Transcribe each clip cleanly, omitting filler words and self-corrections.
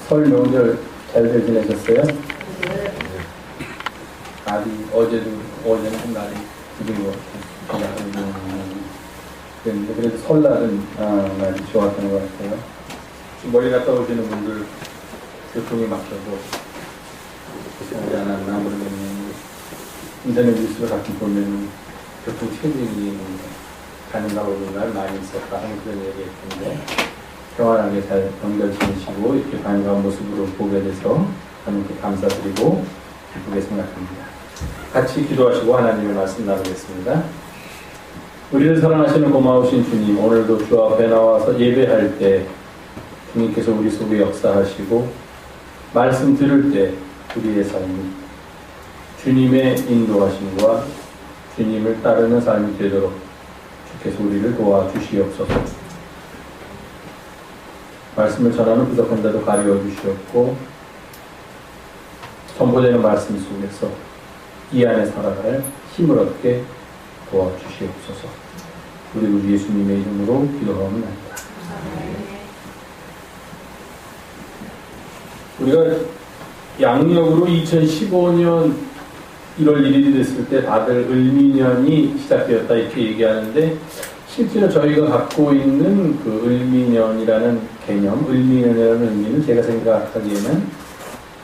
설 명절 잘들 지내셨어요? 날이 어제는 날이 그린 것 같아요. 그래도 설날은 날이 좋았던 것 같아요. 멀리 갔다 오시는 분들 교통이 막혀서 그렇지 않았나 모르겠는데 인터넷 뉴스를 가끔 보면 교통 체증이 가는가 오는 날 많이 있었다 하는 그런 얘기했는데 평안하게 잘 연결 지내시고 이렇게 반가운 모습으로 보게 돼서 하나님께 감사드리고 기쁘게 생각합니다. 같이 기도하시고 하나님의 말씀 나누겠습니다. 우리를 사랑하시는 고마우신 주님, 오늘도 주 앞에 나와서 예배할 때 주님께서 우리 속에 역사하시고 말씀 들을 때 우리의 삶이 주님의 인도하심과 주님을 따르는 삶이 되도록 주께서 우리를 도와주시옵소서. 말씀을 전하는 부족한 자도 가려 주시옵고 선포되는 말씀 속에서 이 안에 살아갈 힘을 얻게 도와주시옵소서. 우리 주 예수님의 이름으로 기도하옵나이다. 우리가 양력으로 2015년 1월 1일이 됐을 때 다들 을미년이 시작되었다 이렇게 얘기하는데 실제로 저희가 갖고 있는 그 을미년이라는 개념, 을미년이라는 의미는 제가 생각하기에는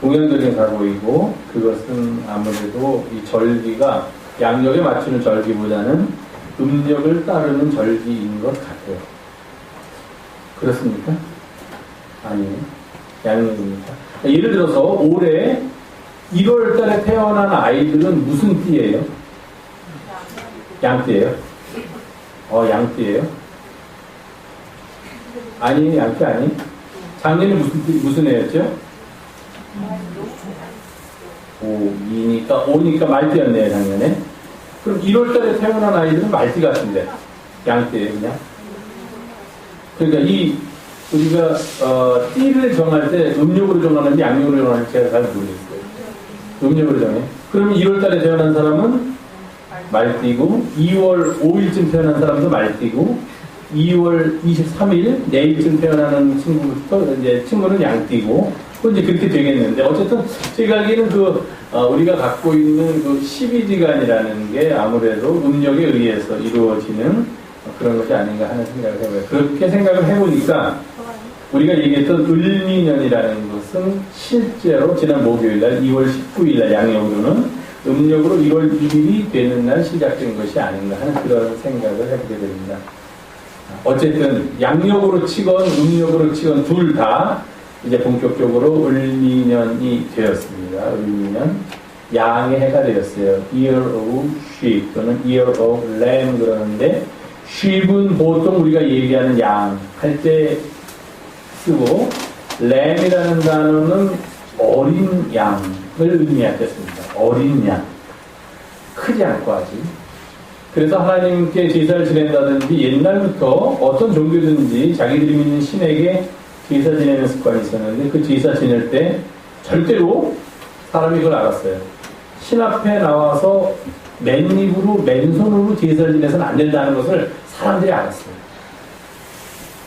동양적인 사고이고 그것은 아무래도 이 절기가 양력에 맞추는 절기보다는 음력을 따르는 절기인 것 같아요. 그렇습니까? 아니에요. 양력입니까? 예를 들어서 올해 1월 달에 태어난 아이들은 무슨 띠예요? 양띠예요? 양띠예요? 아니, 양띠 아니? 작년에 무슨 해였죠? 5니까 말띠였네요, 작년에. 그럼 1월 달에 태어난 아이들은 말띠 같은데, 양띠예요, 그냥? 그러니까 우리가, 띠를 정할 때 음력으로 정하는지 양력으로 정하는지 제가 잘 모르겠어요. 음력으로 정해. 그러면 1월 달에 태어난 사람은 말띠고, 2월 5일쯤 태어난 사람도 말띠고, 2월 23일, 내일쯤 태어나는 친구는 양띠고, 이제 그렇게 되겠는데, 어쨌든, 제가 알기에는 우리가 갖고 있는 그 12지간이라는 게 아무래도 음력에 의해서 이루어지는 그런 것이 아닌가 하는 생각을 해봐요. 그렇게 생각을 해보니까, 우리가 얘기했던 을미년이라는 것은 실제로 지난 목요일날 2월 19일날 양력으로는 음력으로 1월 1일이 되는 날 시작된 것이 아닌가 하는 그런 생각을 해보게 됩니다. 어쨌든 양력으로 치건 음력으로 치건 둘 다 이제 본격적으로 을미년이 되었습니다. 을미년 양의 해가 되었어요. Year of Sheep 또는 Year of Lamb 그러는데 sheep은 보통 우리가 얘기하는 양 할 때 쓰고 lamb이라는 단어는 어린 양을 의미하겠습니다. 어린 양. 크지 않고 아직. 그래서 하나님께 제사를 지낸다든지 옛날부터 어떤 종교든지 자기들이 믿는 신에게 제사 지내는 습관이 있었는데 그 제사 지낼 때 절대로 사람이 그걸 알았어요. 신 앞에 나와서 맨입으로 맨손으로 제사를 지내서는 안 된다는 것을 사람들이 알았어요.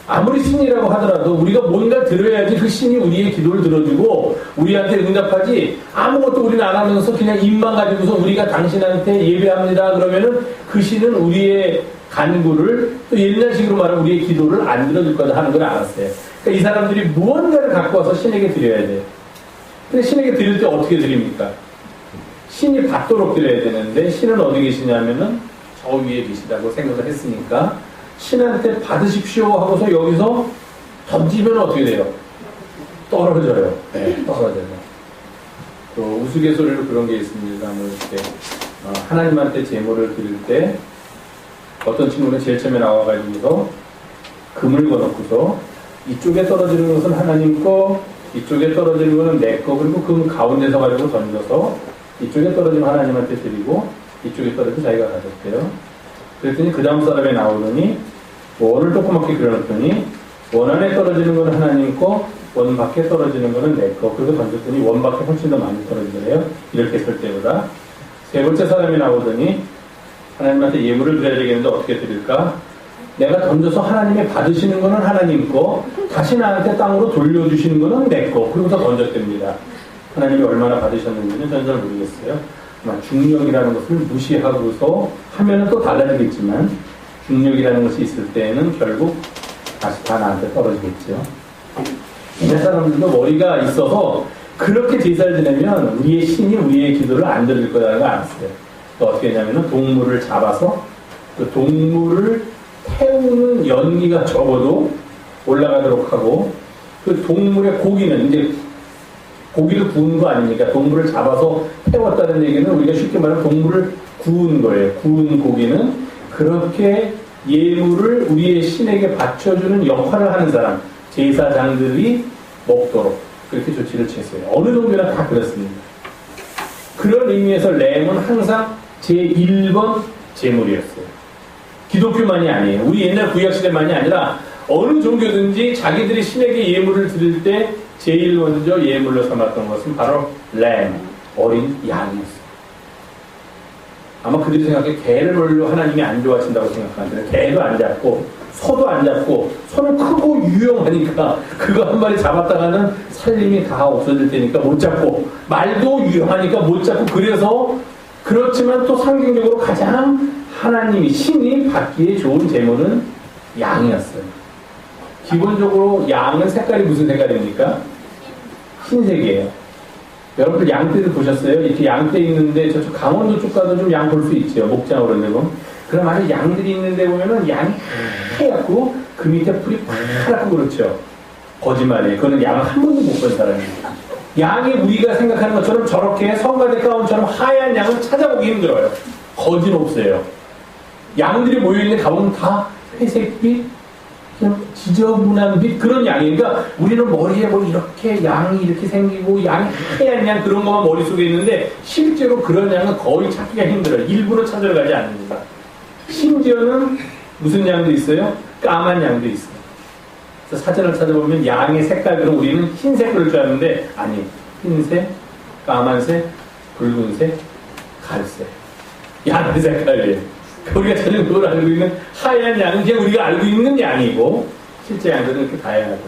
아무리 신이라고 하더라도 우리가 뭔가 들어야지 그 신이 우리의 기도를 들어주고 우리한테 응답하지 아무것도 우리는 안 하면서 그냥 입만 가지고서 우리가 당신한테 예배합니다 그러면은 그 신은 우리의 간구를 또 옛날식으로 말하면 우리의 기도를 안 들어줄 거다 하는 걸 알았어요. 그러니까 이 사람들이 무언가를 갖고 와서 신에게 드려야 돼요. 근데 신에게 드릴 때 어떻게 드립니까? 신이 받도록 드려야 되는데 신은 어디 계시냐면은 저 위에 계시다고 생각을 했으니까 신한테 받으십시오 하고서 여기서 던지면 어떻게 돼요? 떨어져요. 네, 떨어져요. 또 우스갯소리로 그런 게 있습니다. 뭐 이렇게 하나님한테 제물을 드릴 때 어떤 친구는 제일 처음에 나와가지고서 금을 거놓고서 이쪽에 떨어지는 것은 하나님 거, 이쪽에 떨어지는 것은 내 거, 그리고 금 가운데서 가지고 던져서 이쪽에 떨어지면 하나님한테 드리고 이쪽에 떨어지면 자기가 가졌대요. 그랬더니 그 다음 사람이 나오더니 원을 조그맣게 그려놨더니 원 안에 떨어지는 건 하나님 거, 원 밖에 떨어지는 거는 내 거. 그래서 던졌더니 원 밖에 훨씬 더 많이 떨어지더래요. 이렇게 쓸 때보다. 세 번째 사람이 나오더니 하나님한테 예물을 드려야 되겠는데 어떻게 드릴까? 내가 던져서 하나님이 받으시는 거는 하나님 거, 다시 나한테 땅으로 돌려주시는 거는 내 거. 그러고서 던졌답니다. 하나님이 얼마나 받으셨는지는 저는 잘 모르겠어요. 아마 중력이라는 것을 무시하고서 하면은 또 달라지겠지만 중력이라는 것이 있을 때에는 결국 다시 다 나한테 떨어지겠죠. 이 사람들도 머리가 있어서 그렇게 제사를 지내면 우리의 신이 우리의 기도를 안 들을 거라는 걸 알았어요. 또 어떻게 했냐면 동물을 잡아서 그 동물을 태우는 연기가 적어도 올라가도록 하고 그 동물의 고기는 이제 고기를 구운 거 아닙니까? 동물을 잡아서 태웠다는 얘기는 우리가 쉽게 말하면 동물을 구운 거예요. 구운 고기는 그렇게 예물을 우리의 신에게 바쳐주는 역할을 하는 사람, 제사장들이 먹도록 그렇게 조치를 취했어요. 어느 종교나 다 그렇습니다. 그런 의미에서 램은 항상 제1번 제물이었어요. 기독교만이 아니에요. 우리 옛날 구약시대만이 아니라 어느 종교든지 자기들이 신에게 예물을 드릴 때 제일 먼저 예물로 삼았던 것은 바로 램, 어린 양이었어요. 아마 그들이 생각해 개를 별로 하나님이 안 좋아하신다고 생각하는데 개도 안 잡고 소도 안 잡고 소는 크고 유용하니까 그거 한 마리 잡았다가는 살림이 다 없어질 테니까 못 잡고 말도 유용하니까 못 잡고 그래서 그렇지만 또 상징적으로 가장 하나님이 신이 받기에 좋은 제물은 양이었어요. 기본적으로 양은 색깔이 무슨 색깔입니까? 흰색이에요. 여러분들 양떼를 보셨어요? 이렇게 양떼 있는데 저쪽 강원도 쪽 가도 좀 양 볼 수 있죠. 목장으로 되고. 그럼 안에 양들이 있는데 보면은 양이 하얗고 그 밑에 풀이 파랗고 그렇죠. 거짓말이에요. 그거는 양을 한 번도 못 본 사람이에요. 양이 우리가 생각하는 것처럼 저렇게 성가대 가운처럼 하얀 양은 찾아보기 힘들어요. 거진 없어요. 양들이 모여있는데 가보면 다 회색빛, 그냥 지저분한 빛 그런 양이니까 그러니까 우리는 머리에 뭐 이렇게 양이 이렇게 생기고 양이 하얀 양 그런 것만 머릿속에 있는데 실제로 그런 양은 거의 찾기가 힘들어요. 일부러 찾으러 가지 않습니다. 심지어는 무슨 양도 있어요? 까만 양도 있어요. 그래서 사진을 찾아보면 양의 색깔들은 우리는 흰색 그럴 줄 아는데 아니 흰색, 까만색, 붉은색, 갈색 양의 색깔이에요. 우리가 전형적으로 알고 있는 하얀 양은 그냥 우리가 알고 있는 양이고 실제 양들은 이렇게 다양하고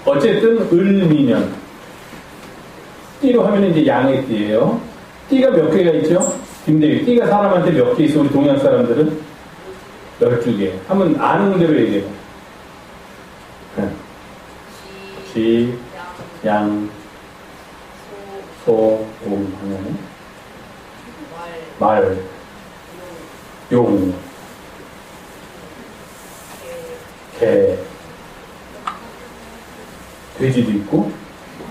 어쨌든 을미년 띠로 하면 이제 양의 띠예요. 띠가 몇 개가 있죠? 김대위 띠가 사람한테 몇 개 있어? 우리 동양 사람들은 12개. 한번 아는 대로 얘기해봐. 쥐, 양, 소, 곰 하면 말, 용, 개, 돼지도 있고,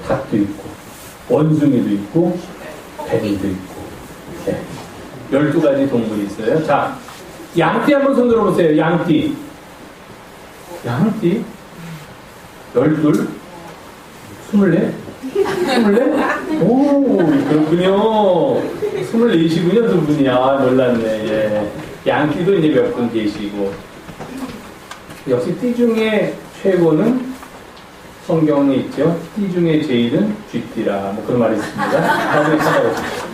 닭도 있고, 원숭이도 있고, 뱀도 있고, 12가지 동물이 있어요. 자, 양띠 한번 손 들어보세요. 양띠. 양띠? 12? 24? 24? 오, 그렇군요. 24이시군요, 두 분이. 아, 몰랐네. 예. 양띠도 이제 몇 분 계시고. 역시 띠 중에 최고는 성경에 있죠. 띠 중에 제일은 쥐띠라. 뭐 그런 말이 있습니다. 다음에 찾아보십시오.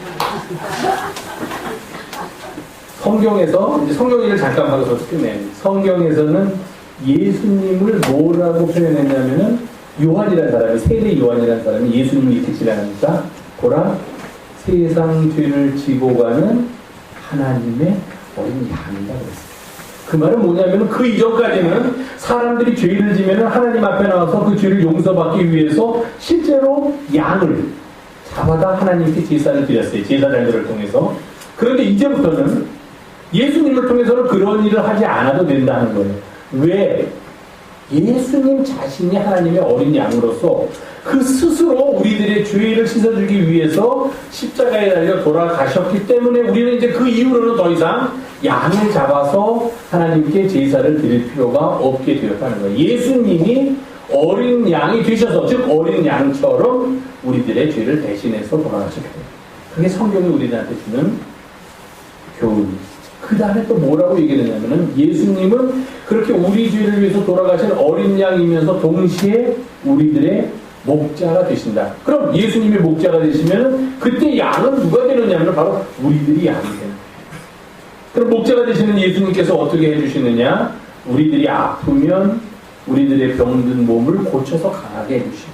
성경에서, 이제 성경 얘기를 잠깐 하고서 끝내요. 성경에서는 예수님을 뭐라고 표현했냐면은 요한이라는 사람이, 세례 요한이라는 사람이 예수님을 이렇게 지나갑니다. 보라, 세상 죄를 지고 가는 하나님의 어린 양이다 그랬어요. 그 말은 뭐냐면 그 이전까지는 사람들이 죄를 지면은 하나님 앞에 나와서 그 죄를 용서받기 위해서 실제로 양을 잡아다 하나님께 제사를 드렸어요. 제사장들을 통해서. 그런데 이제부터는 예수님을 통해서는 그런 일을 하지 않아도 된다는 거예요. 왜? 예수님 자신이 하나님의 어린 양으로서 그 스스로 우리들의 죄를 씻어주기 위해서 십자가에 달려 돌아가셨기 때문에 우리는 이제 그 이후로는 더 이상 양을 잡아서 하나님께 제사를 드릴 필요가 없게 되었다는 거예요. 예수님이 어린 양이 되셔서, 즉 어린 양처럼 우리들의 죄를 대신해서 돌아가셨기 때문에 그게 성경이 우리들한테 주는 교훈입니다. 그 다음에 또 뭐라고 얘기했냐면은 예수님은 그렇게 우리 죄를 위해서 돌아가신 어린 양이면서 동시에 우리들의 목자가 되신다. 그럼 예수님이 목자가 되시면 그때 양은 누가 되느냐면 바로 우리들이 양이 되는 거예요. 그럼 목자가 되시는 예수님께서 어떻게 해주시느냐? 우리들이 아프면 우리들의 병든 몸을 고쳐서 강하게 해주시고,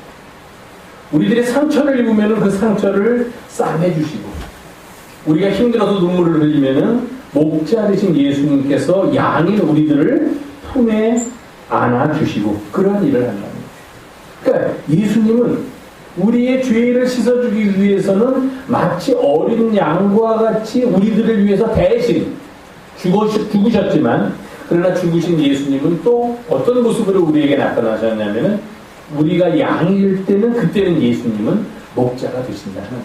우리들의 상처를 입으면 그 상처를 싸매주시고, 우리가 힘들어서 눈물을 흘리면 목자 되신 예수님께서 양인 우리들을 품에 안아주시고 그런 일을 한답니다. 그러니까 예수님은 우리의 죄를 씻어주기 위해서는 마치 어린 양과 같이 우리들을 위해서 대신 죽으셨지만, 그러나 죽으신 예수님은 또 어떤 모습으로 우리에게 나타나셨냐면은, 우리가 양일 때는 그때는 예수님은 목자가 되신다는 거예요.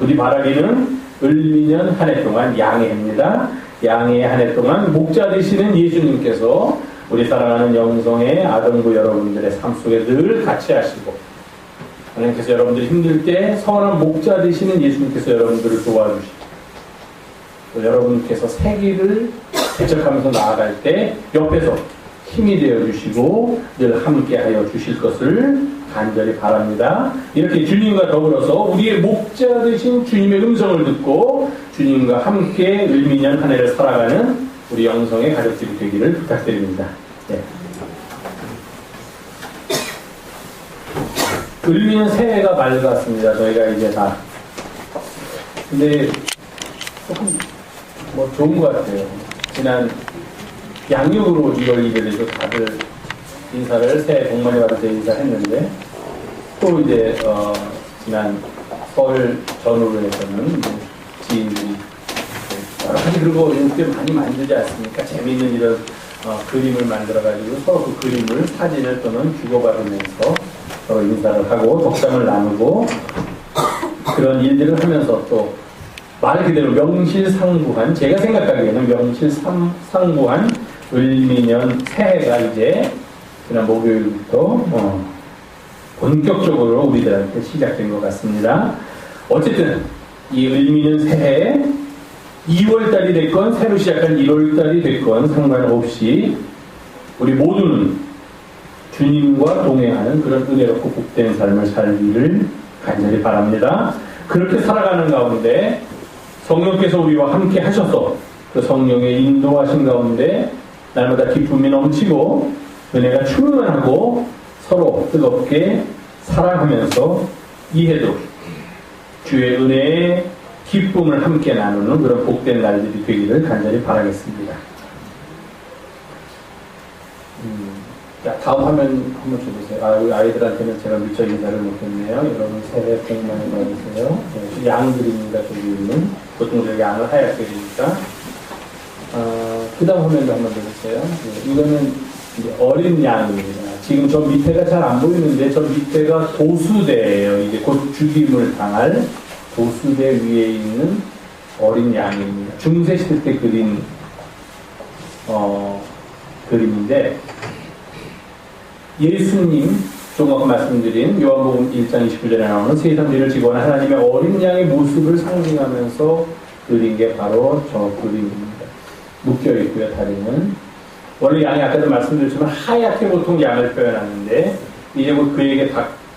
우리 바라기는 을미년 한 해 동안 양해입니다. 양해 한 해 동안 목자 되시는 예수님께서 우리 사랑하는 영성의 아동부 여러분들의 삶 속에 늘 같이 하시고, 하나님께서 여러분들이 힘들 때 선한 목자 되시는 예수님께서 여러분들을 도와주시고, 또 여러분께서 세기를 대적하면서 나아갈 때 옆에서 힘이 되어주시고 늘 함께하여 주실 것을 간절히 바랍니다. 이렇게 주님과 더불어서 우리의 목자 되신 주님의 음성을 듣고 주님과 함께 을미년 한 해를 살아가는 우리 영성의 가족들이 되기를 부탁드립니다. 네. 을미년 새해가 맑았습니다. 저희가 이제 다. 근데 조금 좋은 것 같아요. 지난 양육으로 2월 1일에도 다들 인사를 새해 복 많이 받으세요 인사했는데, 또 이제 지난 설 전후로 해서는 지인들이 여러 가지 그리고 이렇게 많이 만들지 않습니까? 재미있는 이런 그림을 만들어가지고 서로 그 그림을 사진을 또는 주고받으면서 서로 인사를 하고 덕담을 나누고 그런 일들을 하면서 또 말 그대로 명실상부한, 제가 생각하기에는 명실상부한 을미년 새해가 이제 지난 목요일부터 본격적으로 우리들한테 시작된 것 같습니다. 어쨌든 이 을미년 새해 2월달이 됐건 새로 시작한 1월달이 됐건 상관없이 우리 모두는 주님과 동행하는 그런 은혜롭고 복된 삶을 살기를 간절히 바랍니다. 그렇게 살아가는 가운데 성령께서 우리와 함께 하셔서 그 성령의 인도하신 가운데 날마다 기쁨이 넘치고 은혜가 충만하고 서로 뜨겁게 사랑하면서 이해도 주의 은혜의 기쁨을 함께 나누는 그런 복된 날들이 되기를 간절히 바라겠습니다. 자, 다음 화면 한번 줘보세요. 우리 아이들한테는 제가 미처 인사를 못했네요. 여러분 새해 복 많이 받으세요. 네, 양들입니다. 저기 있는 보통 저희 양을 하얗게 되니까. 그 다음 화면도 한번 줘보세요. 네, 이거는 이제 어린 양입니다. 지금 저 밑에가 잘 안 보이는데 저 밑에가 도수대예요. 이제 곧 죽임을 당할 도수대 위에 있는 어린 양입니다. 중세시대 때 그린 그림인데, 예수님, 조금 아까 말씀드린 요한복음 1장 29절에 나오는 세상 죄를 지고 온 하나님의 어린 양의 모습을 상징하면서 그린 게 바로 저 그림입니다. 묶여 있고요, 다리는. 원래 양이 아까도 말씀드렸지만 하얗게 보통 양을 표현하는데, 이제 뭐 그에게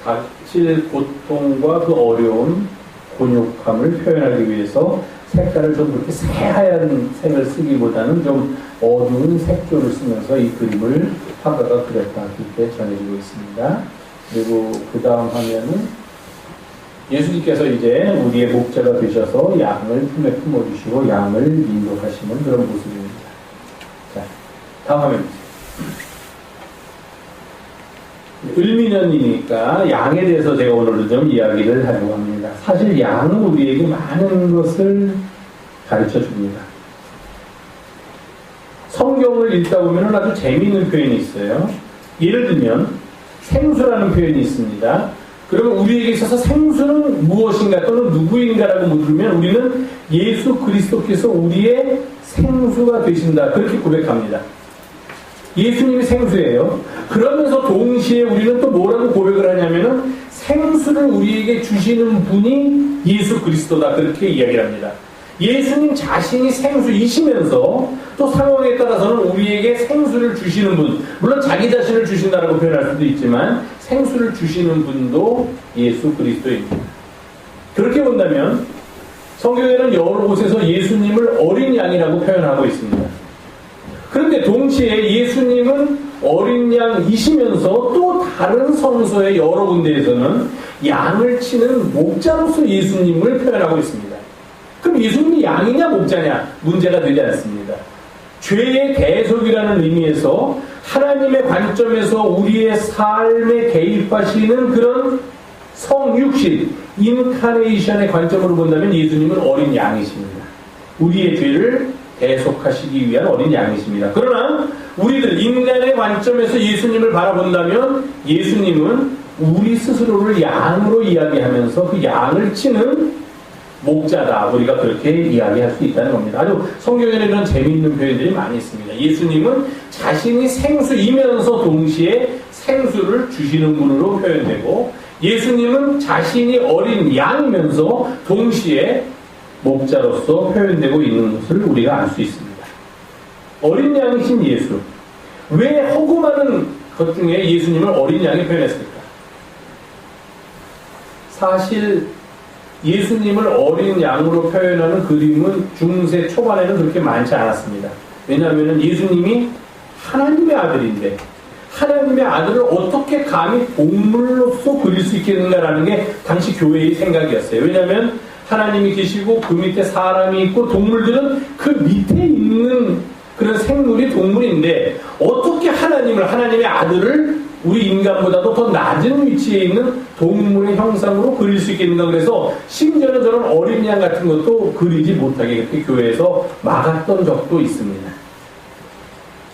닥칠 고통과 그 어려운 곤욕함을 표현하기 위해서 색깔을 좀 그렇게 새하얀 색을 쓰기보다는 좀 어두운 색조를 쓰면서 이 그림을 화가가 그렸다 그렇게 전해지고 있습니다. 그리고 그 다음 화면은 예수님께서 이제 우리의 목자가 되셔서 양을 품에 품어주시고 양을 인도하시는 그런 모습입니다. 자, 다음 화면입니다. 을미년이니까 양에 대해서 제가 오늘은 좀 이야기를 하려고 합니다. 사실 양은 우리에게 많은 것을 가르쳐 줍니다. 성경을 읽다 보면 아주 재미있는 표현이 있어요. 예를 들면 생수라는 표현이 있습니다. 그러면 우리에게 있어서 생수는 무엇인가 또는 누구인가라고 물으면 우리는 예수 그리스도께서 우리의 생수가 되신다 그렇게 고백합니다. 예수님이 생수예요. 그러면서 동시에 우리는 또 뭐라고 고백을 하냐면은 생수를 우리에게 주시는 분이 예수 그리스도다 그렇게 이야기를 합니다. 예수님 자신이 생수이시면서 또 상황에 따라서는 우리에게 생수를 주시는 분, 물론 자기 자신을 주신다라고 표현할 수도 있지만 생수를 주시는 분도 예수 그리스도입니다. 그렇게 본다면 성경에는 여러 곳에서 예수님을 어린 양이라고 표현하고 있습니다. 그런데 동시에 예수님은 어린 양이시면서 또 다른 성서의 여러 군데에서는 양을 치는 목자로서 예수님을 표현하고 있습니다. 그럼 예수님이 양이냐 목자냐 문제가 되지 않습니다. 죄의 대속이라는 의미에서 하나님의 관점에서 우리의 삶에 개입하시는 그런 성육신, 인카네이션의 관점으로 본다면 예수님은 어린 양이십니다. 우리의 죄를 대속하시기 위한 어린 양이십니다. 그러나 우리들 인간의 관점에서 예수님을 바라본다면 예수님은 우리 스스로를 양으로 이야기하면서 그 양을 치는 목자다. 우리가 그렇게 이야기할 수 있다는 겁니다. 아주 성경에는 이런 재미있는 표현들이 많이 있습니다. 예수님은 자신이 생수이면서 동시에 생수를 주시는 분으로 표현되고 예수님은 자신이 어린 양이면서 동시에 목자로서 표현되고 있는 것을 우리가 알 수 있습니다. 어린 양이신 예수. 왜 허구 많은 것 중에 예수님을 어린 양이 표현했을까? 사실 예수님을 어린 양으로 표현하는 그림은 중세 초반에는 그렇게 많지 않았습니다. 왜냐하면 예수님이 하나님의 아들인데 하나님의 아들을 어떻게 감히 동물로서 그릴 수 있겠는가라는 게 당시 교회의 생각이었어요. 왜냐하면 하나님이 계시고 그 밑에 사람이 있고 동물들은 그 밑에 있는 그런 생물이 동물인데 어떻게 하나님의 아들을 우리 인간보다도 더 낮은 위치에 있는 동물의 형상으로 그릴 수 있겠는가. 그래서 심지어는 저는 어린 양 같은 것도 그리지 못하게 그렇게 교회에서 막았던 적도 있습니다.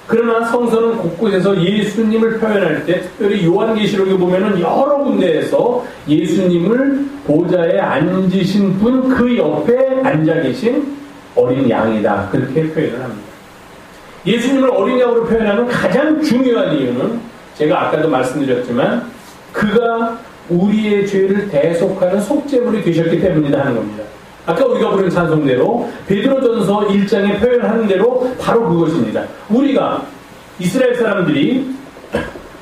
그러나 성서는 곳곳에서 예수님을 표현할 때 특별히 요한계시록에 보면은 여러 군데에서 예수님을 보좌에 앉으신 분 그 옆에 앉아 계신 어린 양이다 그렇게 표현을 합니다. 예수님을 어린 양으로 표현하는 가장 중요한 이유는 제가 아까도 말씀드렸지만 그가 우리의 죄를 대속하는 속죄물이 되셨기 때문이다 하는 겁니다. 아까 우리가 부른 찬송대로 베드로전서 1장에 표현하는 대로 바로 그것입니다. 우리가 이스라엘 사람들이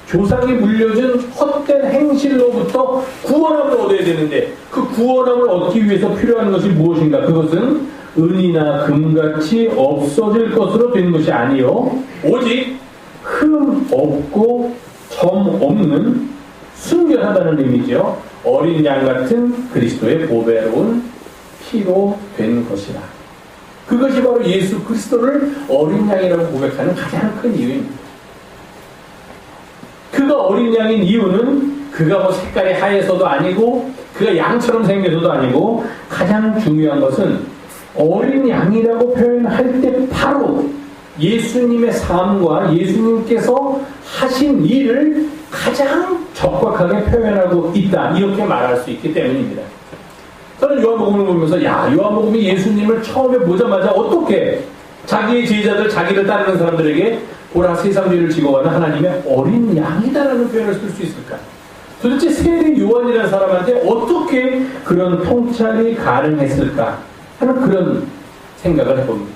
조상이 물려준 헛된 행실로부터 구원함을 얻어야 되는데 그 구원함을 얻기 위해서 필요한 것이 무엇인가? 그것은 은이나 금같이 없어질 것으로 된 것이 아니요 오직 흠 없고 점 없는 순결하다는 의미죠. 어린 양 같은 그리스도의 보배로운 피로 된 것이라. 그것이 바로 예수 그리스도를 어린 양이라고 고백하는 가장 큰 이유입니다. 그가 어린 양인 이유는 그가 뭐 색깔이 하얘서도 아니고 그가 양처럼 생겨서도 아니고 가장 중요한 것은 어린 양이라고 표현할 때 바로 예수님의 삶과 예수님께서 하신 일을 가장 적확하게 표현하고 있다 이렇게 말할 수 있기 때문입니다. 저는 요한복음을 보면서 요한복음이 예수님을 처음에 보자마자 어떻게 자기의 제자들 자기를 따르는 사람들에게 보라 세상 죄를 지고 가는 하나님의 어린 양이다라는 표현을 쓸 수 있을까? 도대체 세례 요한이라는 사람한테 어떻게 그런 통찰이 가능했을까 하는 그런 생각을 해봅니다.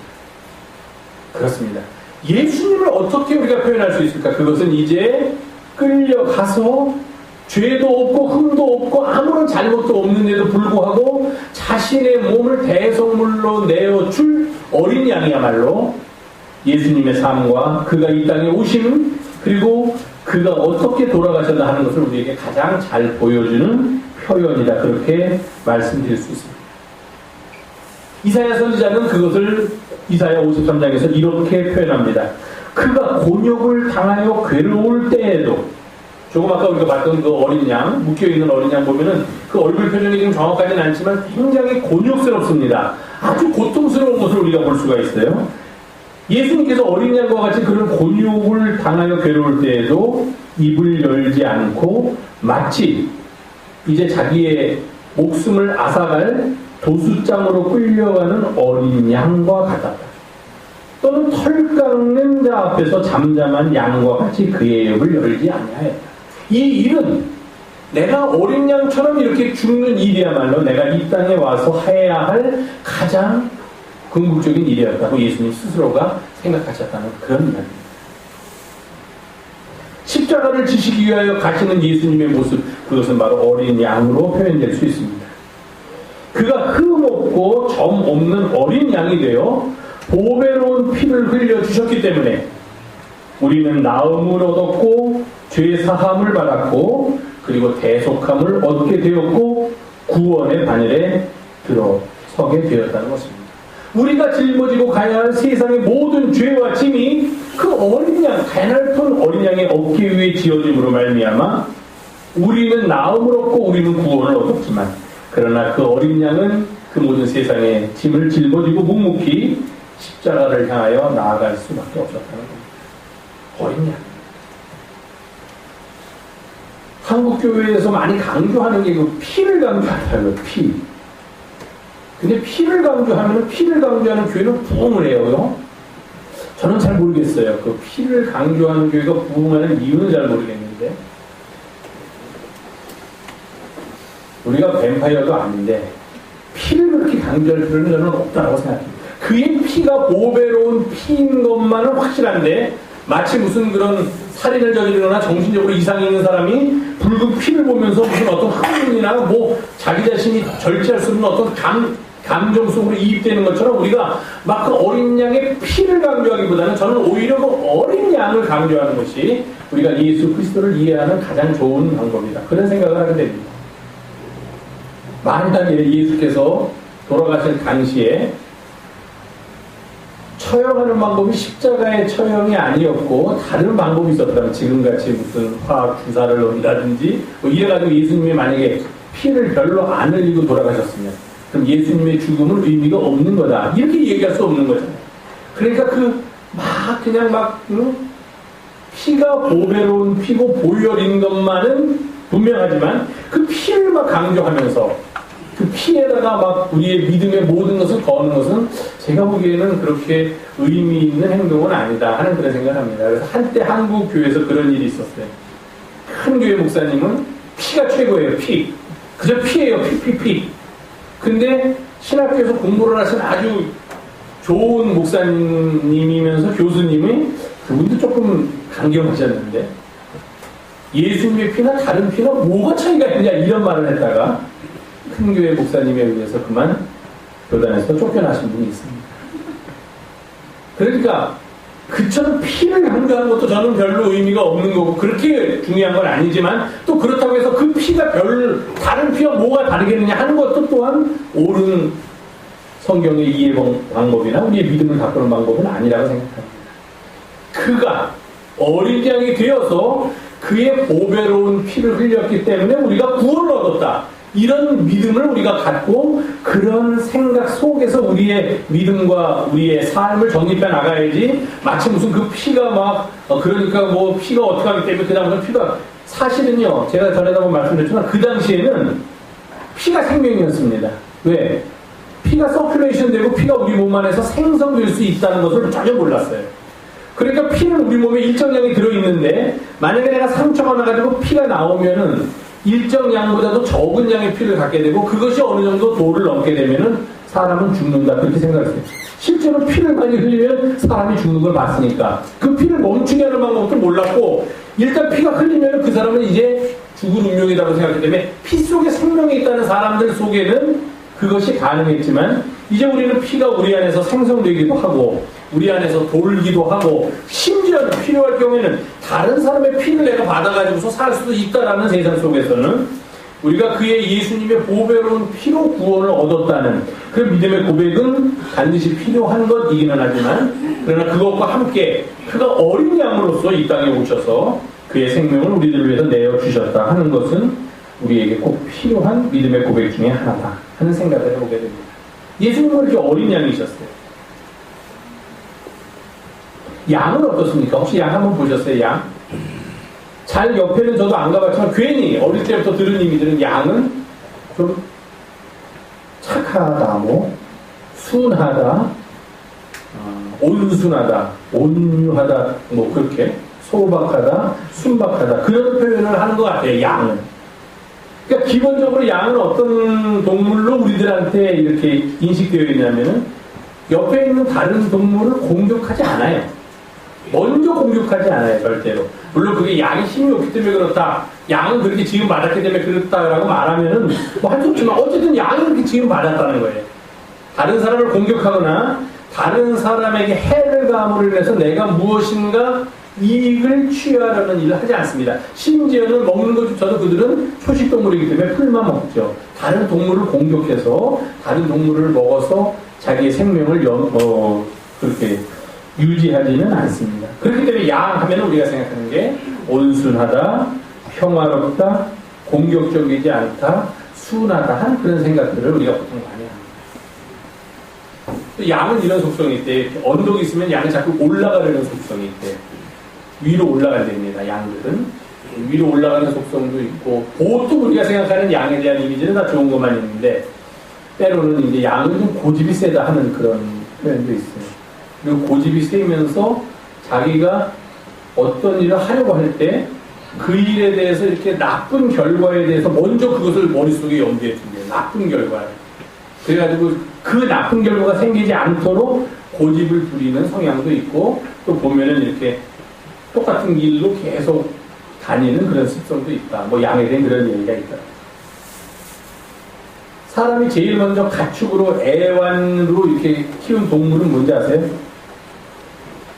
그렇습니다. 예수님을 어떻게 우리가 표현할 수 있을까? 그것은 이제 끌려가서 죄도 없고 흠도 없고 아무런 잘못도 없는데도 불구하고 자신의 몸을 대속물로 내어줄 어린 양이야말로 예수님의 삶과 그가 이 땅에 오신 그리고 그가 어떻게 돌아가셨나 하는 것을 우리에게 가장 잘 보여주는 표현이다. 그렇게 말씀드릴 수 있습니다. 이사야 선지자는 그것을 이사야 53장에서 이렇게 표현합니다. 그가 곤욕을 당하여 괴로울 때에도 조금 아까 우리가 봤던 그 어린 양, 묶여있는 어린 양 보면은 그 얼굴 표정이 지금 정확하지는 않지만 굉장히 곤욕스럽습니다. 아주 고통스러운 것을 우리가 볼 수가 있어요. 예수님께서 어린 양과 같이 그런 곤욕을 당하여 괴로울 때에도 입을 열지 않고 마치 이제 자기의 목숨을 앗아갈 도수장으로 끌려가는 어린 양과 같았다. 또는 털 깎는 자 앞에서 잠잠한 양과 같이 그의 입을 열지 아니하였다. 이 일은 내가 어린 양처럼 이렇게 죽는 일이야말로 내가 이 땅에 와서 해야 할 가장 궁극적인 일이었다고 예수님 스스로가 생각하셨다는 그런 이야기입니다. 십자가를 지시기 위하여 가시는 예수님의 모습, 그것은 바로 어린 양으로 표현될 수 있습니다. 그가 흠 없고 점 없는 어린 양이 되어 보배로운 피를 흘려주셨기 때문에 우리는 나음을 얻었고 죄 사함을 받았고 그리고 대속함을 얻게 되었고 구원의 바늘에 들어서게 되었다는 것입니다. 우리가 짊어지고 가야 할 세상의 모든 죄와 짐이 그 어린 양, 가냘픈 어린 양의 어깨 위에 지어짐으로 말미암아 우리는 나음을 얻고 우리는 구원을 얻었지만 그러나 그 어린 양은 그 모든 세상의 짐을 짊어지고 묵묵히 십자가를 향하여 나아갈 수밖에 없었다는 겁니다. 어린 양. 한국 교회에서 많이 강조하는 게 그 피를 강조한다고요. 피. 근데 피를 강조하는 교회는 부흥을 해요. 저는 잘 모르겠어요. 그 피를 강조하는 교회가 부흥하는 이유는 잘 모르겠는데 우리가 뱀파이어도 아닌데 피를 그렇게 강조할 필요는 저는 없다고 생각합니다. 그의 피가 보배로운 피인 것만은 확실한데 마치 무슨 그런 살인을 저지르거나 정신적으로 이상이 있는 사람이 붉은 피를 보면서 무슨 어떤 흥분이나 뭐 자기 자신이 절제할 수 없는 어떤 감정 속으로 이입되는 것처럼 우리가 막 그 어린 양의 피를 강조하기보다는 저는 오히려 그 어린 양을 강조하는 것이 우리가 예수 그리스도를 이해하는 가장 좋은 방법이다. 그런 생각을 하게 됩니다. 만약에 예수께서 돌아가실 당시에 처형하는 방법이 십자가의 처형이 아니었고 다른 방법이 있었다면 지금같이 무슨 화학 주사를 넣는다든지 뭐 이래가지고 예수님이 만약에 피를 별로 안 흘리고 돌아가셨으면 그럼 예수님의 죽음은 의미가 없는 거다 이렇게 얘기할 수 없는 거잖아요. 그러니까 피가 보배로운 피고 보혈인 것만은 분명하지만 그 피를 막 강조하면서 그 피에다가 막 우리의 믿음의 모든 것을 거는 것은 제가 보기에는 그렇게 의미 있는 행동은 아니다 하는 그런 생각을 합니다. 그래서 한때 한국 교회에서 그런 일이 있었어요. 큰 교회 목사님은 피가 최고예요. 피. 그저 피예요. 피. 근데 신학교에서 공부를 하신 아주 좋은 목사님이면서 교수님이 그분도 조금 강경하셨는데 예수님의 피나 다른 피나 뭐가 차이가 있냐 이런 말을 했다가 큰 교회 목사님에 의해서 그만 교단에서 쫓겨나신 분이 있습니다. 그러니까 그처럼 피를 강조하는 것도 저는 별로 의미가 없는 거고 그렇게 중요한 건 아니지만 또 그렇다고 해서 그 피가 다른 피와 뭐가 다르겠느냐 하는 것도 또한 옳은 성경의 이해 방법이나 우리의 믿음을 바꾸는 방법은 아니라고 생각합니다. 그가 어린 양이 되어서 그의 보배로운 피를 흘렸기 때문에 우리가 구원을 얻었다. 이런 믿음을 우리가 갖고 그런 생각 속에서 우리의 믿음과 우리의 삶을 정립해 나가야지 마치 무슨 그 피가 그러니까 뭐 피가 어떻게 하기 때문에 그다음부터 피가 사실은요 제가 전에도 한번 말씀드렸지만 그 당시에는 피가 생명이었습니다. 왜? 피가 서큘레이션 되고 피가 우리 몸 안에서 생성될 수 있다는 것을 전혀 몰랐어요. 그러니까 피는 우리 몸에 일정량이 들어있는데 만약에 내가 상처가 나가지고 피가 나오면은 일정 양보다도 적은 양의 피를 갖게 되고 그것이 어느 정도 도를 넘게 되면은 사람은 죽는다 그렇게 생각했어요. 실제로 피를 많이 흘리면 사람이 죽는 걸 봤으니까 그 피를 멈추게 하는 방법도 몰랐고 일단 피가 흘리면 그 사람은 이제 죽을 운명이라고 생각했기 때문에 피 속에 생명이 있다는 사람들 속에는 그것이 가능했지만 이제 우리는 피가 우리 안에서 생성되기도 하고 우리 안에서 돌기도 하고 심지어는 필요할 경우에는 다른 사람의 피를 내가 받아가지고서 살 수도 있다라는 세상 속에서는 우리가 그의 예수님의 보배로운 피로 구원을 얻었다는 그 믿음의 고백은 반드시 필요한 것이기는 하지만 그러나 그것과 함께 그가 어린 양으로서 이 땅에 오셔서 그의 생명을 우리들을 위해서 내어주셨다 하는 것은 우리에게 꼭 필요한 믿음의 고백 중에 하나다 하는 생각을 해보게 됩니다. 예수님은 이렇게 어린 양이셨어요. 양은 어떻습니까? 혹시 양 한번 보셨어요? 양? 잘 옆에는 저도 안 가봤지만 괜히 어릴 때부터 들은 이미지는 양은 좀 착하다, 순하다, 온순하다, 온유하다, 그렇게 소박하다, 순박하다 그런 표현을 하는 것 같아요. 양은. 그러니까 기본적으로 양은 어떤 동물로 우리들한테 이렇게 인식되어 있냐면은 옆에 있는 다른 동물을 공격하지 않아요. 먼저 공격하지 않아요, 절대로. 물론 그게 양이 힘이 없기 때문에 그렇다. 양은 그렇게 지금 받았기 때문에 그렇다라고 말하면은 할 수 없지만 어쨌든 양이 그렇게 지금 받았다는 거예요. 다른 사람을 공격하거나 다른 사람에게 해를 가함으로 인해서 내가 무엇인가 이익을 취하려는 일을 하지 않습니다. 심지어는 먹는 것조차도 그들은 초식동물이기 때문에 풀만 먹죠. 다른 동물을 공격해서 다른 동물을 먹어서 자기의 생명을 그렇게 유지하지는 않습니다. 그렇기 때문에 양 하면 우리가 생각하는 게 온순하다, 평화롭다, 공격적이지 않다, 순하다 한 그런 생각들을 우리가 보통 많이 합니다. 양은 이런 속성이 있대. 언덕이 있으면 양이 자꾸 올라가려는 속성이 있대. 위로 올라간답니다. 양들은 위로 올라가는 속성도 있고, 보통 우리가 생각하는 양에 대한 이미지는 다 좋은 것만 있는데 때로는 이제 양은 좀 고집이 세다 하는 그런 표현도 있어요. 그리고 고집이 세면서 자기가 어떤 일을 하려고 할 때 그 일에 대해서 이렇게 나쁜 결과에 대해서 먼저 그것을 머릿속에 염두에 둔대요. 나쁜 결과. 그래가지고 그 나쁜 결과가 생기지 않도록 고집을 부리는 성향도 있고, 또 보면은 이렇게 똑같은 길로 계속 다니는 그런 습성도 있다. 뭐 양에 대한 그런 얘기가 있다. 사람이 제일 먼저 가축으로 애완으로 이렇게 키운 동물은 뭔지 아세요?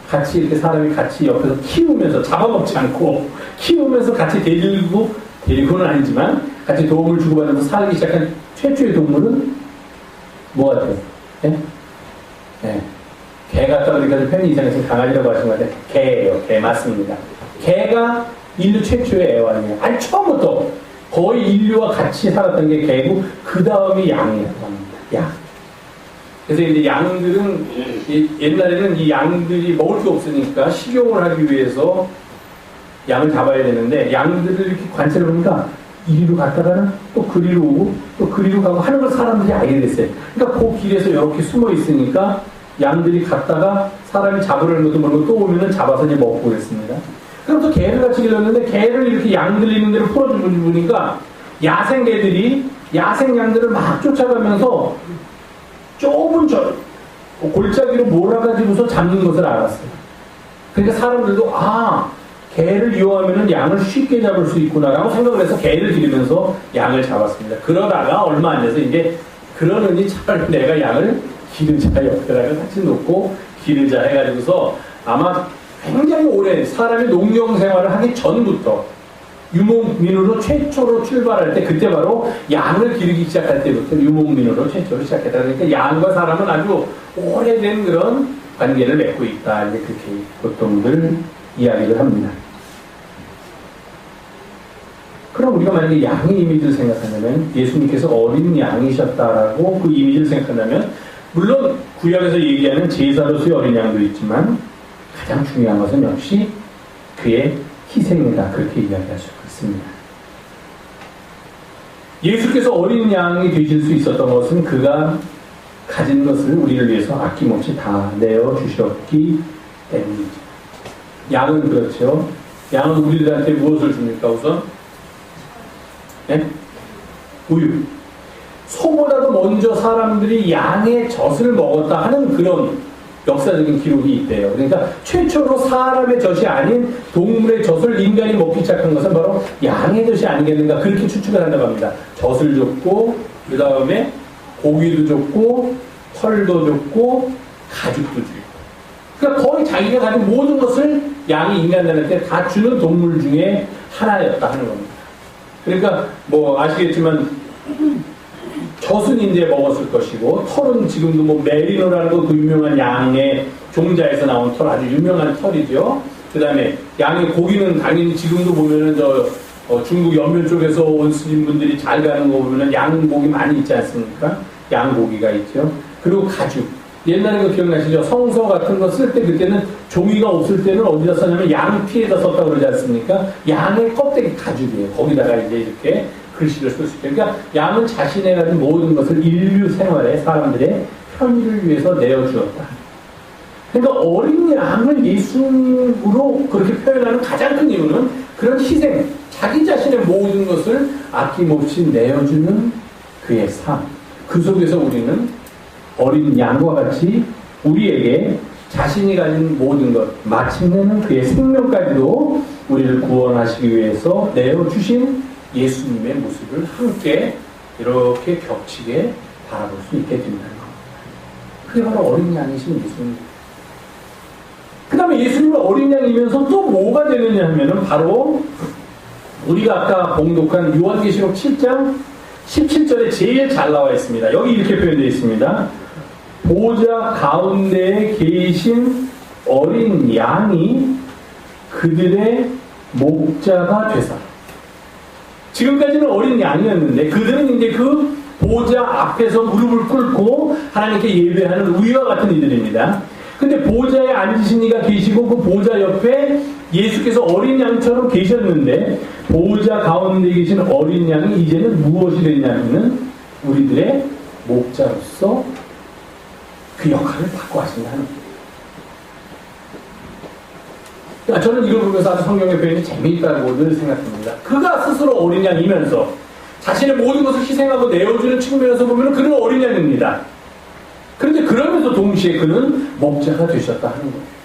같이 이렇게 사람이 같이 옆에서 키우면서 잡아먹지 않고 키우면서 같이 데리고는 아니지만 같이 도움을 주고받으면서 살기 시작한 최초의 동물은 뭐 같아요? 예? 네. 개 같다 그러니까 편히 이상해서 강아지라고 하신 것 같아요. 개예요. 개 맞습니다. 개가 인류 최초의 애완이에요. 아니 처음부터 거의 인류와 같이 살았던 게 개고 그 다음이 양이라고 합니다. 양. 그래서 이제 양들은 옛날에는 이 양들이 먹을 게 없으니까 식용을 하기 위해서 양을 잡아야 되는데 양들을 이렇게 관찰해 보니까 이리로 갔다가는 또 그리로 오고 또 그리로 가고 하는 걸 사람들이 알게 됐어요. 그러니까 그 길에서 이렇게 숨어 있으니까 양들이 갔다가 사람이 잡으려는 것도 모르고 또 오면은 잡아서 이제 먹고 그랬습니다. 그럼 또 개를 같이 길렀는데 개를 이렇게 양 들리는 대로 풀어주니까 야생 개들이 야생 양들을 막 쫓아가면서 좁은 골짜기로 몰아가지고서 잡는 것을 알았어요. 그러니까 사람들도 개를 이용하면 양을 쉽게 잡을 수 있구나라고 생각을 해서 개를 기르면서 양을 잡았습니다. 그러다가 얼마 안 돼서 이제 그러느니 차라리 내가 양을 기르자 옆에다가 같이 놓고 기르자 해가지고서 아마 굉장히 오래 사람이 농경 생활을 하기 전부터 유목민으로 최초로 출발할 때 그때 바로 양을 기르기 시작할 때부터 유목민으로 최초로 시작했다. 그러니까 양과 사람은 아주 오래된 그런 관계를 맺고 있다. 이제 그렇게 보통들 이야기를 합니다. 그럼 우리가 만약에 양의 이미지를 생각한다면 예수님께서 어린 양이셨다라고 그 이미지를 생각한다면 물론 구약에서 얘기하는 제사로서의 어린 양도 있지만 가장 중요한 것은 역시 그의 희생이다. 그렇게 이야기할 수 있습니다. 예수께서 어린 양이 되실 수 있었던 것은 그가 가진 것을 우리를 위해서 아낌없이 다 내어주셨기 때문이죠. 양은 그렇죠. 양은 우리들한테 무엇을 줍니까? 우선 네? 우유. 소보다도 먼저 사람들이 양의 젖을 먹었다 하는 그런 역사적인 기록이 있대요. 그러니까 최초로 사람의 젖이 아닌 동물의 젖을 인간이 먹기 시작한 것은 바로 양의 젖이 아니겠는가 그렇게 추측을 한다고 합니다. 젖을 줬고 그 다음에 고기도 줬고 털도 줬고 가죽도 주고 그러니까 거의 자기가 가진 모든 것을 양이 인간들한테 다 주는 동물 중에 하나였다 하는 겁니다. 그러니까 뭐 아시겠지만 젖은 이제 먹었을 것이고 털은 지금도 뭐 메리노라는 거 그 유명한 양의 종자에서 나온 털 아주 유명한 털이죠. 그 다음에 양의 고기는 당연히 지금도 보면은 중국 연면 쪽에서 온 스님분들이 잘 가는 거 보면은 양고기 많이 있지 않습니까? 양고기가 있죠. 그리고 가죽. 옛날에 그 기억나시죠? 성서 같은 거 쓸 때 그때는 종이가 없을 때는 어디다 썼냐면 양 피에다 썼다고 그러지 않습니까? 양의 껍데기 가죽이에요. 거기다가 이제 이렇게 글씨를 쓸 수 있게. 그러니까 양은 자신의 가진 모든 것을 인류 생활에 사람들의 편의를 위해서 내어주었다. 그러니까 어린 양을 예수로 그렇게 표현하는 가장 큰 이유는 그런 희생, 자기 자신의 모든 것을 아낌없이 내어주는 그의 삶. 그 속에서 우리는 어린 양과 같이 우리에게 자신이 가진 모든 것, 마침내는 그의 생명까지도 우리를 구원하시기 위해서 내어주신 예수님의 모습을 함께 이렇게 겹치게 바라볼 수 있게 된다는 겁니다. 그게 바로 어린 양이신 예수님. 그 다음에 예수님은 어린 양이면서 또 뭐가 되느냐 하면은 바로 우리가 아까 봉독한 요한계시록 7장 17절에 제일 잘 나와 있습니다. 여기 이렇게 표현되어 있습니다. 보좌 가운데에 계신 어린 양이 그들의 목자가 되사. 지금까지는 어린 양이었는데 그들은 이제 그 보좌 앞에서 무릎을 꿇고 하나님께 예배하는 우리와 같은 이들입니다. 근데 보좌에 앉으신 이가 계시고 그 보좌 옆에 예수께서 어린 양처럼 계셨는데 보좌 가운데 계신 어린 양이 이제는 무엇이 되냐면은 우리들의 목자로서 그 역할을 받고 하신다는 거예요. 저는 이걸 보면서 아주 성경의 표현이 재미있다고 늘 생각합니다. 그가 스스로 어린 양이면서 자신의 모든 것을 희생하고 내어주는 측면에서 보면 그는 어린 양입니다. 그런데 그러면서 동시에 그는 목자가 되셨다 하는 거예요.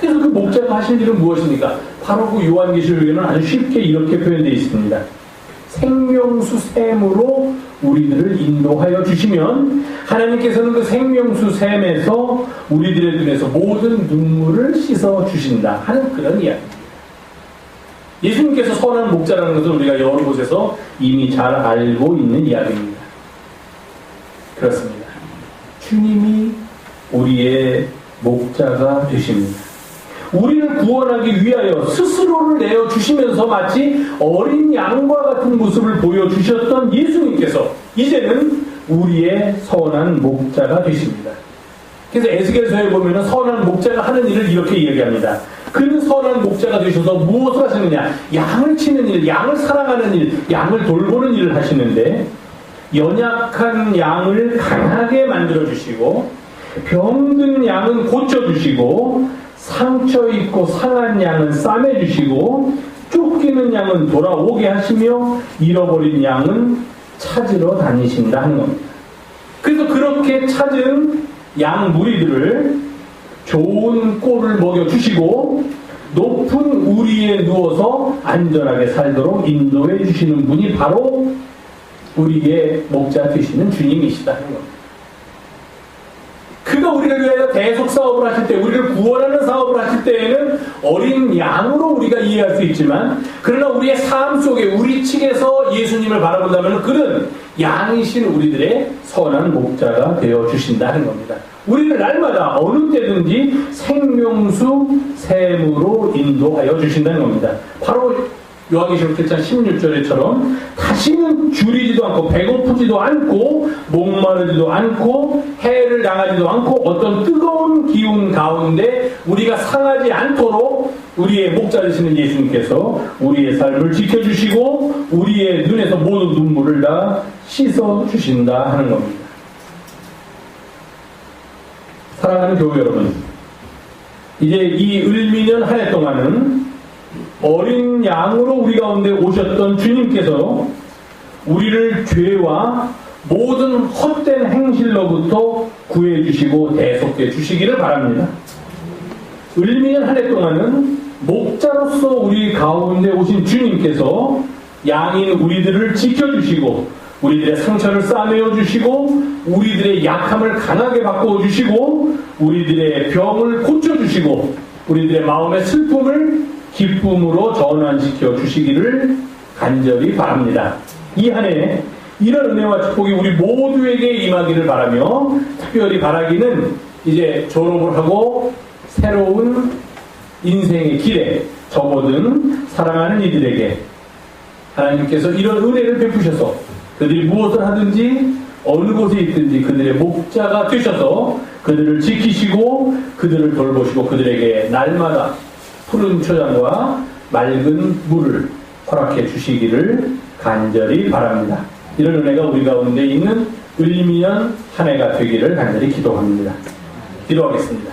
그래서 그 목자가 하신 일은 무엇입니까? 바로 그 요한계시록에는 아주 쉽게 이렇게 표현되어 있습니다. 생명수 샘으로 우리들을 인도하여 주시면 하나님께서는 그 생명수 샘에서 우리들의 눈에서 모든 눈물을 씻어 주신다 하는 그런 이야기입니다. 예수님께서 선한 목자라는 것을 우리가 여러 곳에서 이미 잘 알고 있는 이야기입니다. 그렇습니다. 주님이 우리의 목자가 되십니다. 우리를 구원하기 위하여 스스로를 내어주시면서 마치 어린 양과 같은 모습을 보여주셨던 예수님께서 이제는 우리의 선한 목자가 되십니다. 그래서 에스겔서에 보면 선한 목자가 하는 일을 이렇게 이야기합니다. 그는 선한 목자가 되셔서 무엇을 하시느냐? 양을 치는 일, 양을 사랑하는 일, 양을 돌보는 일을 하시는데 연약한 양을 강하게 만들어주시고 병든 양은 고쳐주시고 상처 입고 상한 양은 싸매주시고 쫓기는 양은 돌아오게 하시며 잃어버린 양은 찾으러 다니신다 하는 겁니다. 그래서 그렇게 찾은 양 무리들을 좋은 꼴을 먹여주시고 높은 우리에 누워서 안전하게 살도록 인도해 주시는 분이 바로 우리의 목자 되시는 주님이시다 하는 겁니다. 그가 우리를 위하여 대속 사업을 하실 때, 우리를 구원하는 사업을 하실 때에는 어린 양으로 우리가 이해할 수 있지만, 그러나 우리의 삶 속에 우리 측에서 예수님을 바라본다면 그는 양이신 우리들의 선한 목자가 되어 주신다는 겁니다. 우리를 날마다 어느 때든지 생명수 샘으로 인도하여 주신다는 겁니다. 바로 요한계시록 7장 16절에처럼 다시는 줄이지도 않고 배고프지도 않고 목마르지도 않고 해를 당하지도 않고 어떤 뜨거운 기운 가운데 우리가 상하지 않도록 우리의 목자 되시는 예수님께서 우리의 삶을 지켜주시고 우리의 눈에서 모든 눈물을 다 씻어주신다 하는 겁니다. 사랑하는 교회 여러분, 이제 이 을미년 한 해 동안은 어린 양으로 우리 가운데 오셨던 주님께서 우리를 죄와 모든 헛된 행실로부터 구해주시고 대속해 주시기를 바랍니다. 을미년 한 해 동안은 목자로서 우리 가운데 오신 주님께서 양인 우리들을 지켜주시고 우리들의 상처를 싸매어 주시고 우리들의 약함을 강하게 바꾸어 주시고 우리들의 병을 고쳐주시고 우리들의 마음의 슬픔을 기쁨으로 전환시켜 주시기를 간절히 바랍니다. 이 한 해 이런 은혜와 축복이 우리 모두에게 임하기를 바라며 특별히 바라기는 이제 졸업을 하고 새로운 인생의 길에 접어든 사랑하는 이들에게 하나님께서 이런 은혜를 베푸셔서 그들이 무엇을 하든지 어느 곳에 있든지 그들의 목자가 되셔서 그들을 지키시고 그들을 돌보시고 그들에게 날마다 푸른 초장과 맑은 물을 허락해 주시기를 간절히 바랍니다. 이런 은혜가 우리 가운데 있는 을미년 한 해가 되기를 간절히 기도합니다. 기도하겠습니다.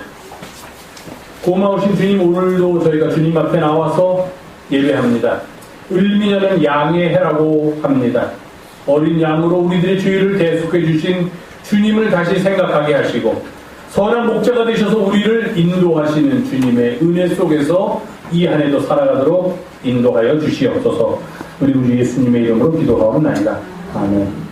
고마우신 주님, 오늘도 저희가 주님 앞에 나와서 예배합니다. 을미년은 양의 해라고 합니다. 어린 양으로 우리들의 죄를 대속해 주신 주님을 다시 생각하게 하시고 선한 목자가 되셔서 우리를 인도하시는 주님의 은혜 속에서 이 한 해도 살아가도록 인도하여 주시옵소서. 우리 구주 예수님의 이름으로 기도하옵나이다. 아멘.